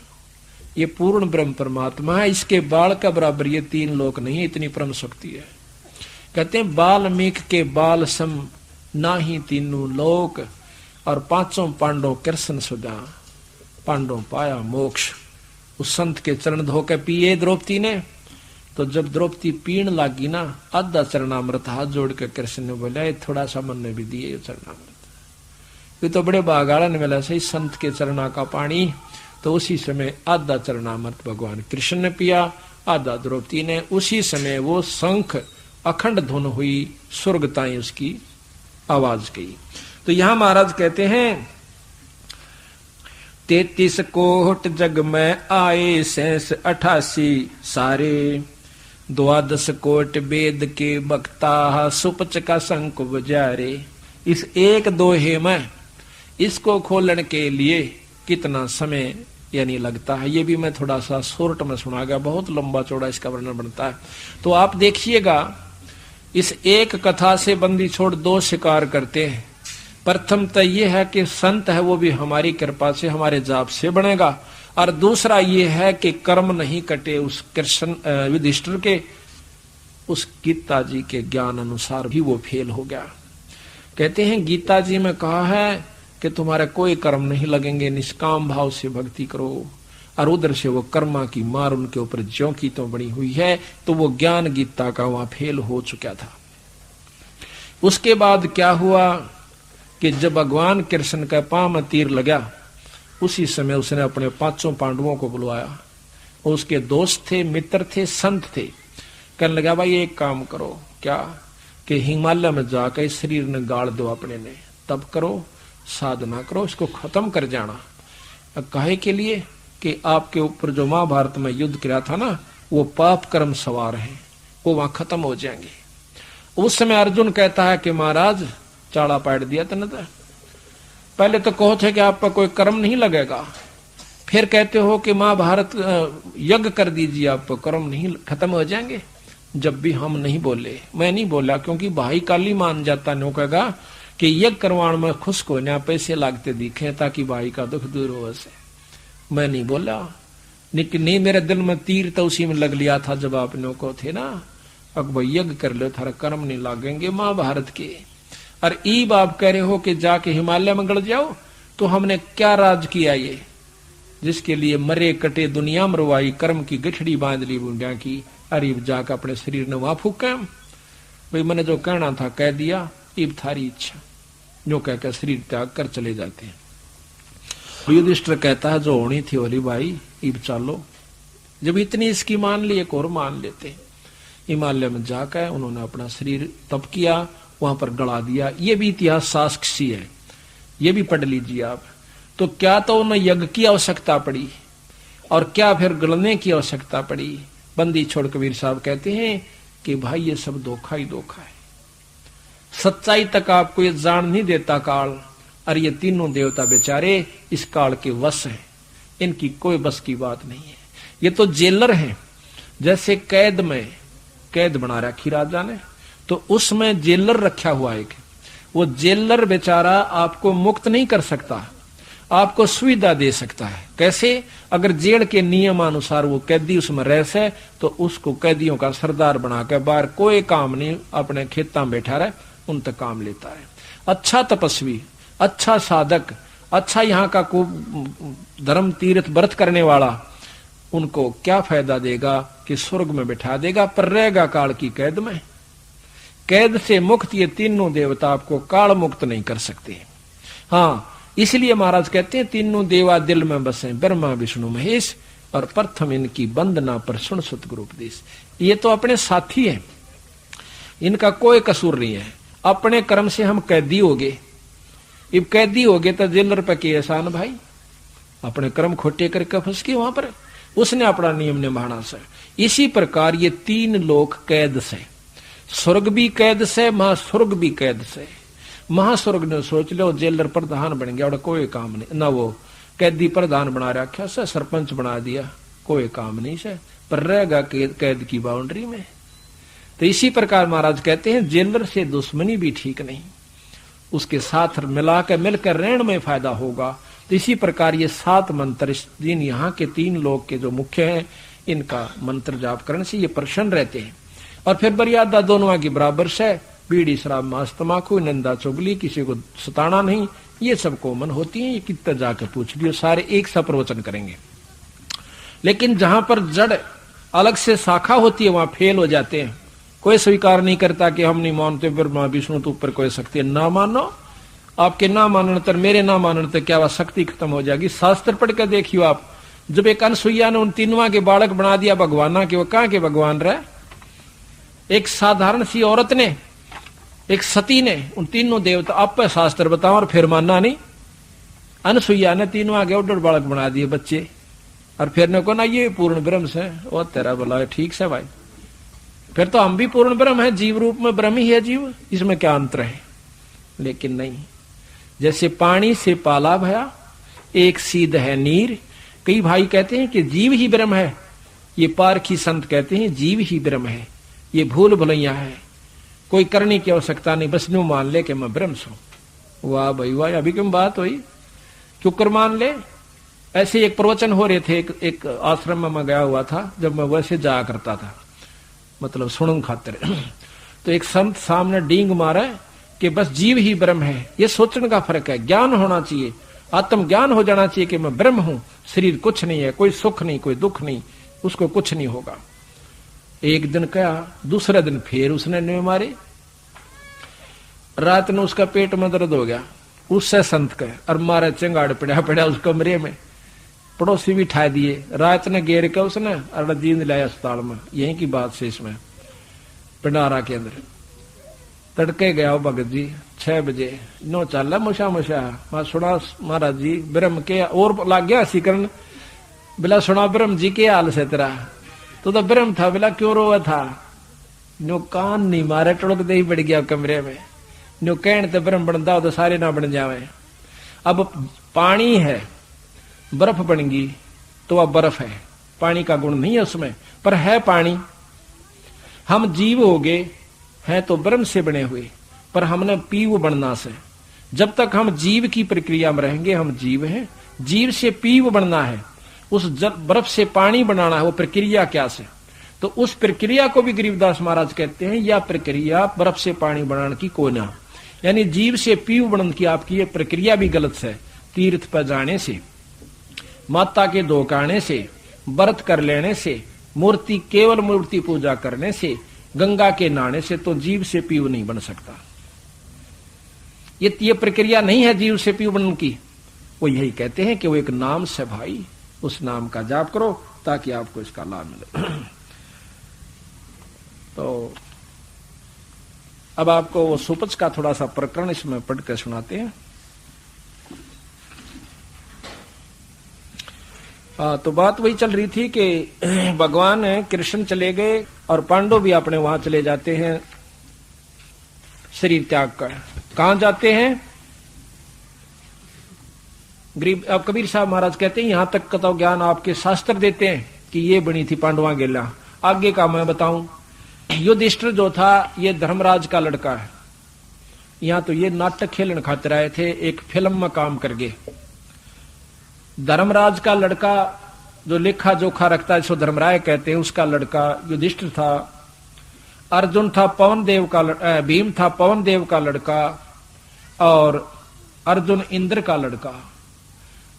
ये पूर्ण ब्रह्म परमात्मा है, इसके बाल का बराबर ये 3 लोक नहीं है, इतनी परम शक्ति है। कहते हैं बाल्मीक के बाल सम ना ही 3 लोक, और 5 पांडव कृष्ण सुधा, पांडव पाया मोक्ष। उस संत के चरण धो के पिए द्रौपदी ने। तो जब द्रौपदी पीण लागी ना, आधा चरणामृत हाथ जोड़ के कृष्ण ने बोला थोड़ा सा मन ने भी दिए चरणामृत, ये तो बड़े बागाड़ा ने मिला सही संत के चरणा का पानी। तो उसी समय आधा चरणामृत भगवान कृष्ण ने पिया, आधा द्रौपदी ने। उसी समय वो शंख अखंड धुन हुई, स्वर्ग ताई उसकी आवाज गई। तो यहां महाराज कहते हैं 33 कोट जग में आए, 88 सारे, 12 कोट वेद के बक्ता, सुपच का शंख बजारे। इस 1 दोहे में इसको खोलने के लिए कितना समय यानी लगता है, ये भी मैं थोड़ा सा शॉर्ट में सुना गया, बहुत लंबा चौड़ा इसका वर्णन बनता है। तो आप देखिएगा, इस एक कथा से बंदी छोड़ 2 शिकार करते हैं। प्रथम तो ये है कि संत है वो भी हमारी कृपा से हमारे जाप से बनेगा, और दूसरा ये है कि कर्म नहीं कटे उस कृष्ण युधिष्ठिर के, उस गीता जी के ज्ञान अनुसार भी वो फेल हो गया। कहते हैं गीता जी में कहा है कि तुम्हारे कोई कर्म नहीं लगेंगे, निष्काम भाव से भक्ति करो, और उधर से वो कर्मा की मार उनके ऊपर ज्यों की तो बनी हुई है। तो वो ज्ञान गीता का वहां फेल हो चुका था। उसके बाद क्या हुआ कि जब भगवान कृष्ण का पांव में तीर लगा, उसी समय उसने अपने 5 पांडवों को बुलवाया। उसके दोस्त थे, मित्र थे, संत थे। कहने लगा भाई एक काम करो, क्या कि हिमालय में जाकर शरीर ने गाड़ दो अपने ने, तब करो, साधना करो, इसको खत्म कर जाना। काहे के लिए कि आपके ऊपर जो महाभारत में युद्ध किया था ना, वो पाप कर्म सवार है, वो वहां खत्म हो जाएंगे। उस समय अर्जुन कहता है कि महाराज चाड़ा पाट दिया तने तो, पहले तो कहो थे कि आप पर कोई कर्म नहीं लगेगा, फिर कहते हो कि महाभारत यज्ञ कर दीजिए, आप पर कर्म नहीं खत्म हो जाएंगे। जब भी हम नहीं बोले, मैं नहीं बोला, क्योंकि भाई काली मान जाता, नो कहेगा कि यज्ञ करवाण में खुश को ना पैसे लागते दिखे ताकि भाई का दुख दूर हो से। मैं नहीं बोला, लेकिन नहीं मेरे दिल में तीर तो उसी में लग लिया था जब आप नो को थे ना, अब भाई यज्ञ कर लो, थारा कर्म नहीं लागेंगे महाभारत के। और ईब आप कह रहे हो कि जाके हिमालय में गड़ जाओ, तो हमने क्या राज किया ये, जिसके लिए मरे कटे दुनिया मरवाई, कर्म की गठड़ी बांध ली बूंदिया की, अरीब जाकर अपने शरीर ने वहां फूका। भाई मैंने जो कहना था कह दिया, ईब थारी इच्छा, जो कहकर शरीर त्याग कर चले जाते हैं। युधिष्ठिर कहता है जो होनी थी होली भाई, ईब चालो। जब इतनी इसकी मान ली, एक और मान लेते हैं। हिमालय में जाकर उन्होंने अपना शरीर तप किया, वहां पर गड़ा दिया। ये भी इतिहास साक्षी है, ये भी पढ़ लीजिए आप। तो क्या तो उन्हें यज्ञ की आवश्यकता पड़ी, और क्या फिर गलने की आवश्यकता पड़ी। बंदी छोड़ कबीर साहब कहते हैं कि भाई ये सब धोखा ही धोखा है। सच्चाई तक आपको ये जान नहीं देता काल। और ये तीनों देवता बेचारे इस काल के वश हैं, इनकी कोई बस की बात नहीं है। ये तो जेलर हैं, जैसे कैद में कैद बना रखी राजा ने, तो उसमें जेलर रखा हुआ है। वो जेलर बेचारा आपको मुक्त नहीं कर सकता, आपको सुविधा दे सकता है। कैसे? अगर जेल के नियमानुसार वो कैदी उसमें रह से, तो उसको कैदियों का सरदार बना के बाहर कोई काम नहीं, अपने खेता में बैठा रहे, उन तक काम लेता है। अच्छा तपस्वी, अच्छा साधक, अच्छा यहाँ का को धर्म तीर्थ व्रत करने वाला, उनको क्या फायदा देगा कि स्वर्ग में बैठा देगा, पर रहेगा काल की कैद में। कैद से मुक्त ये तीनों देवता आपको काल मुक्त नहीं कर सकते। हाँ, इसलिए महाराज कहते हैं तीनों देवा दिल में बसे, ब्रह्मा विष्णु महेश, और प्रथम इनकी वंदना पर सुन सतगुरु उपदेश। ये तो अपने साथी हैं, इनका कोई कसूर नहीं है। अपने कर्म से हम कैदी हो गए, अब कैदी हो गए तो जेलर पे के एहसान भाई, अपने कर्म खोटे करके फंस गए वहां पर, उसने अपना नियम निभाना से। इसी प्रकार ये तीन लोक कैद से, स्वर्ग भी कैद से, महास्वर्ग भी कैद से। महास्वर्ग ने सोच लो जेलर प्रधान बन गया और कोई काम नहीं ना, वो कैदी प्रधान बना रखा से, सरपंच बना दिया, कोई काम नहीं से, पर रहेगा कैद की बाउंड्री में। तो इसी प्रकार महाराज कहते हैं जेलर से दुश्मनी भी ठीक नहीं, उसके साथ मिलकर रहने में फायदा होगा। तो इसी प्रकार ये 7 मंत्र इस दिन यहाँ के 3 लोग के जो मुख्य हैं, इनका मंत्र जाप करने से ये प्रसन्न रहते हैं। और फिर मर्यादा दोनों की बराबर से, बीड़ी शराब मांस तमाकू निंदा चुगली, किसी को सताना नहीं, ये सब कॉमन होती है। ये कितना जाके पूछ लियो, सारे एक सा प्रवचन करेंगे। लेकिन जहां पर जड़ अलग से शाखा होती है वहां फेल हो जाते हैं। कोई स्वीकार नहीं करता कि हम नहीं मानते ब्रह्मा विष्णु तो ऊपर कोई शक्ति है। ना मानो, आपके ना मानने तर मेरे ना मानने तर क्या वह शक्ति खत्म हो जाएगी। शास्त्र पढ़ कर देखियो आप, जब एक अनसुईया ने उन तीनों के बालक बना दिया भगवाना के, वो कहां के भगवान रहे। एक साधारण सी औरत ने, एक सती ने उन तीनों देवता, आप पे शास्त्र बताओ और फिर मानना नहीं। अनसुईया ने तीनों आगे उड़ बालक बना दिए बच्चे, और फिर ने को ना ये पूर्ण ब्रह्म से, वो तेरा बोला ठीक से भाई, फिर तो हम भी पूर्ण ब्रह्म है, जीव रूप में ब्रह्म ही है जीव, इसमें क्या अंतर है। लेकिन नहीं, जैसे पानी से पाला भया एक सीध है नीर। कई भाई कहते हैं कि जीव ही ब्रह्म है, ये पारखी संत कहते हैं जीव ही ब्रह्म है, ये भूल भुलैया है, कोई करने की आवश्यकता नहीं, बस न्यू मान ले कि मैं ब्रह्म हूं। वाह भाई वाह, अभी क्यों बात हुई, क्यों कर मान ले। ऐसे एक प्रवचन हो रहे थे, एक आश्रम में मैं गया हुआ था, जब मैं वैसे जाया करता था, मतलब सुनन खातिर। तो एक संत सामने डींग मारा कि बस जीव ही ब्रह्म है। ये सोचने का फर्क है, ज्ञान होना चाहिए, आत्मज्ञान हो जाना चाहिए कि मैं ब्रह्म हूं, शरीर कुछ नहीं है, कोई सुख नहीं, कोई दुख नहीं, उसको कुछ नहीं होगा। एक दिन क्या, दूसरे दिन फिर उसने न्यू मारे, रात में उसका पेट में दर्द हो गया, उससे संत कहे और मारे चिंगाड़ पड़ा उस कमरे में, पड़ोसी भी ठा दिए, रात ने घेर के उसने और जींद लाया अस्पताल में। यहीं की बात से इसमें पिंडारा के अंदर तड़के गया भगत जी 6 बजे, नो चल मुशा मैं सुना महाराज जी ब्रह्म के, और लाग गया सीकरण, बिला सुना ब्रह्म जी के हाल से तेरा, तो ब्रह्म था, बिला क्यों रोवा था। नो कान नहीं मारे, टुड़क दे ही बढ़ गया कमरे में। नो कहने तो ब्रह्म बनता हो तो सारे ना बन जावे। अब पानी है, बर्फ बन गई तो वह बर्फ है, पानी का गुण नहीं है उसमें, पर है पानी। हम जीव हो गए हैं तो ब्रह्म से बने हुए, पर हमने पीव बनना से। जब तक हम जीव की प्रक्रिया में रहेंगे हम जीव हैं, जीव से पीव बनना है, उस बर्फ से पानी बनाना है। वो प्रक्रिया क्या से, तो उस प्रक्रिया को भी गरीबदास महाराज कहते हैं, या प्रक्रिया बर्फ से पानी बनाने की कोई ना, यानी जीव से पीव बनने की आपकी ये प्रक्रिया भी गलत है। तीर्थ पर जाने से, माता के धोकाने से, व्रत कर लेने से, मूर्ति केवल मूर्ति पूजा करने से, गंगा के नहाने से तो जीव से पीव नहीं बन सकता। ये प्रक्रिया नहीं है जीव से पीव बनने की। वो यही कहते हैं कि वो एक नाम से भाई, उस नाम का जाप करो ताकि आपको इसका लाभ मिले। तो अब आपको वो सुपच का थोड़ा सा प्रकरण इसमें पढ़ कर सुनाते हैं। तो बात वही चल रही थी कि भगवान कृष्ण चले गए और पांडव भी अपने वहां चले जाते हैं शरीर त्याग कर कहां जाते हैं? गरीब। अब कबीर साहब महाराज कहते हैं यहां तक का तो ज्ञान आपके शास्त्र देते हैं कि ये बनी थी पांडवा गेला। आगे का मैं बताऊं, युधिष्ठिर जो था ये धर्मराज का लड़का है। यहां तो ये नाटक खेलन खातिर आए थे, एक फिल्म में काम कर गए। धर्मराज का लड़का जो लेखा जोखा रखता है, जिसको धर्मराय कहते हैं, उसका लड़का युधिष्ठिर था। अर्जुन था पवन देव का, भीम था पवन देव का लड़का, और अर्जुन इंद्र का लड़का।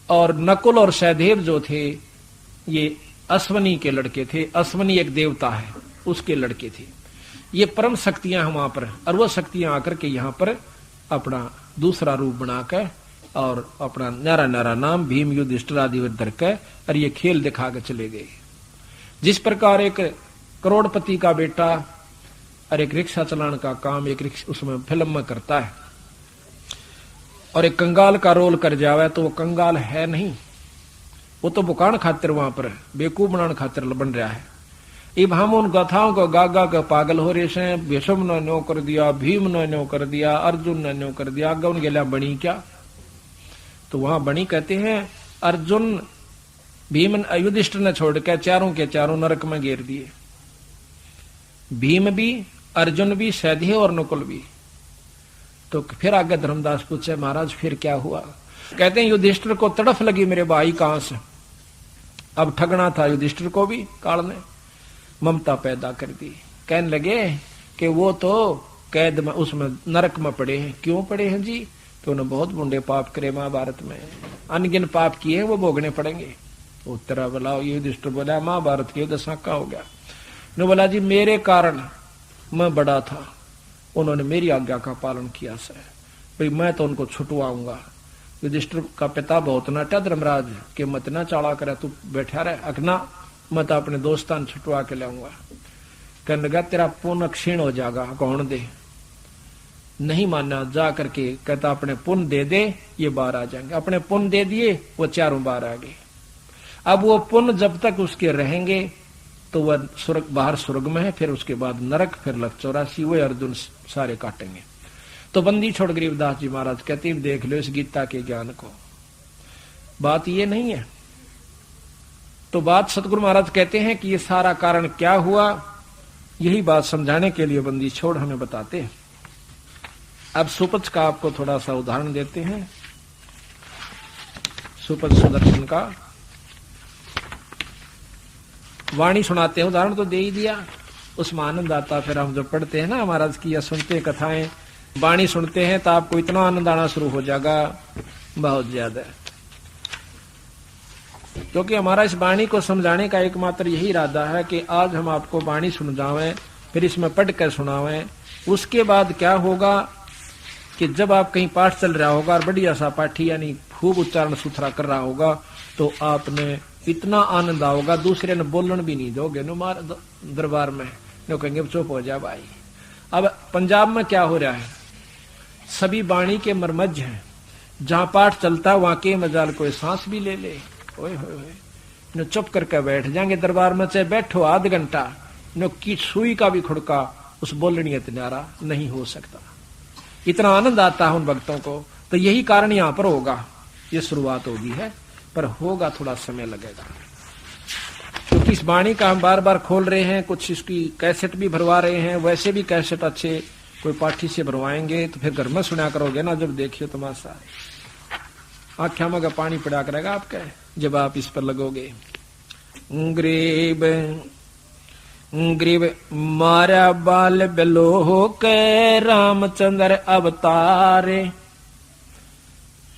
और नकुल और सहदेव जो थे ये अश्वनी के लड़के थे। अश्वनी एक देवता है, उसके लड़के थे। ये परम शक्तियां हैं वहां पर, और वो शक्तियां आकर के यहां पर अपना दूसरा रूप बनाकर और अपना न्यारा न्यारा नाम भीम युधिष्ठिर आदि धर के और ये खेल दिखा के चले गए। जिस प्रकार एक करोड़पति का बेटा और एक रिक्शा चलाने का काम एक उसमें फिल्म में करता है, और एक कंगाल का रोल कर जावे तो वो कंगाल है नहीं, वो तो बुकान खातिर वहां पर बेवकूफ बनाने खातिर बन रहा है। अब हम उन गाथाओं को गा गा के पागल हो रहे हैं। भीष्म ने न्यो कर दिया, भीम ने न्यो कर दिया, अर्जुन ने न्यो कर दिया, आगे उन गेला बनी क्या? तो वहां बनी कहते हैं अर्जुन भीम युधिष्ठिर ने छोड़ के चारों के चारों नरक में घेर दिए। भीम भी, अर्जुन भी, सहदेव और नकुल भी। तो फिर आगे धर्मदास पूछे महाराज फिर क्या हुआ? कहते हैं युधिष्ठिर को तड़फ लगी मेरे भाई कहां से। अब ठगना था युधिष्ठिर को भी, काल ने ममता पैदा कर दी। कहने लगे कि वो तो कैद में उसमें नरक में पड़े हैं। क्यों पड़े हैं जी? तो उन्होंने बहुत बुंडे पाप करे महाभारत में, अनगिन पाप किए वो भोगने पड़ेंगे। उत्तरा बोला युधिष्ठिर बोला महाभारत के दशा हो गया। ने बोला जी मेरे कारण मैं बड़ा था, उन्होंने मेरी आज्ञा का पालन किया सर, भाई मैं तो उनको छुटवाऊंगा। युधिष्ठिर का पिता बहुत नाटा धर्मराज के मत ना चाड़ा करे, तू बैठा रहे अकना, मैं तो अपने दोस्तान छुटवा के लाऊंगा। कहने लगा तेरा पुण्य क्षीण हो जाएगा, कौन दे? नहीं माना, जा करके कहता अपने पुण्य दे दे, ये बाहर आ जाएंगे। अपने पुण्य दे दिए, वो चारों बाहर आ गए। अब वो पुण्य जब तक उसके रहेंगे तो वह स्वर्ग, बाहर स्वर्ग में है, फिर उसके बाद नरक, फिर लख 84 वो अर्जुन सारे काटेंगे। तो बंदी छोड़ गरीबदास जी महाराज कहते हैं देख लो इस गीता के ज्ञान को। बात ये नहीं है। तो बात सतगुरु महाराज कहते हैं कि ये सारा कारण क्या हुआ, यही बात समझाने के लिए बंदी छोड़ हमें बताते हैं। अब सुपच का आपको थोड़ा सा उदाहरण देते हैं। सुपच सुदर्शन का वाणी सुनाते हैं। उदाहरण तो दे ही दिया, उसमें आनंद आता। फिर हम जब पढ़ते हैं ना महाराज की या सुनते हैं कथाएं, वाणी सुनते हैं तो आपको इतना आनंद आना शुरू हो जाएगा, बहुत ज्यादा। क्योंकि हमारा इस वाणी को समझाने का एकमात्र यही इरादा है कि आज हम आपको वाणी समझावें, फिर इसमें पढ़ कर सुनावें। उसके बाद क्या होगा कि जब आप कहीं पाठ चल रहा होगा और बढ़िया सा पाठी यानी खूब उच्चारण सुथरा कर रहा होगा, तो आपने इतना आनंद आओगा दूसरे ने बोलन भी नहीं दोगे नो मार दरबार में, नो कहेंगे चुप हो जा भाई। अब पंजाब में क्या हो रहा है, सभी वाणी के मरमज हैं, जहां पाठ चलता है वहां के मजाल कोई सांस भी ले ले, ओए होए नो चुप करके बैठ जाएंगे दरबार में, चाहे बैठो आध घंटा, नो की सुई का भी खुड़का उस बोलनी न्यारा नहीं हो सकता। इतना आनंद आता है उन भक्तों को। तो यही कारण यहां पर होगा। ये शुरुआत होगी है, पर होगा थोड़ा समय लगेगा, क्योंकि इस वाणी का हम बार बार खोल रहे हैं। कुछ इसकी कैसेट भी भरवा रहे हैं, वैसे भी कैसेट अच्छे कोई पाठी से भरवाएंगे तो फिर घर में सुना करोगे ना, जब देखियो तमाशा आख्या में पानी पड़ा करेगा आपके जब आप इस पर लगोगे। ग्रीब ग्रीब मारा बाल बिलोह के रामचंद्र अवतारे,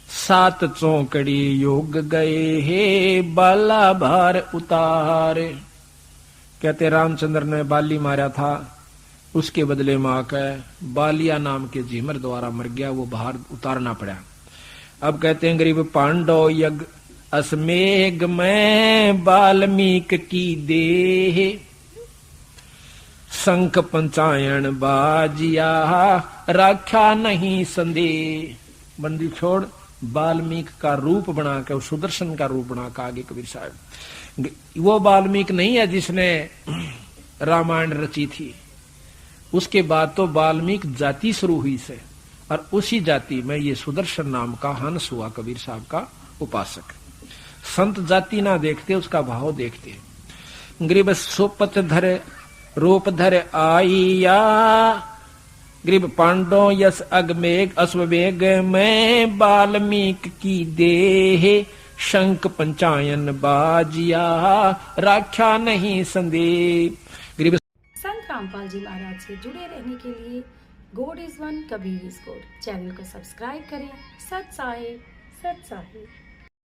सात चौकड़ी योग गए हे बाला भार उतारे। कहते रामचंद्र ने बाली मारा था, उसके बदले में आकर बालिया नाम के झीमर द्वारा मर गया, वो भार उतारना पड़ा। अब कहते हैं गरीब पांडव यज्ञ असमेघ में वाल्मीकि की देह, शंख पंचायन बाजिया रखा नहीं संदेह। बंदी छोड़ वाल्मीकि का रूप बनाकर, सुदर्शन का रूप बनाकर आगे कबीर साहब, वो वाल्मीकि नहीं है जिसने रामायण रची थी, उसके बाद तो वाल्मीकि जाति शुरू हुई से, और उसी जाति में ये सुदर्शन नाम का हंस हुआ कबीर साहब का उपासक। संत जाति ना देखते, उसका भाव देखते। ग्रीब सोपत धर रूप धर आईया, ग्रीब पांडो यस अगमेघ अश्वमेघ में वाल्मीकि की देह, शंख पंचायन बाजिया राख्या नहीं संदेह। ग्रीब संत रामपाल जी महाराज से जुड़े रहने के लिए God is one, Kabir is God channel को सब्सक्राइब करें। सत साहिब, सत साहिब।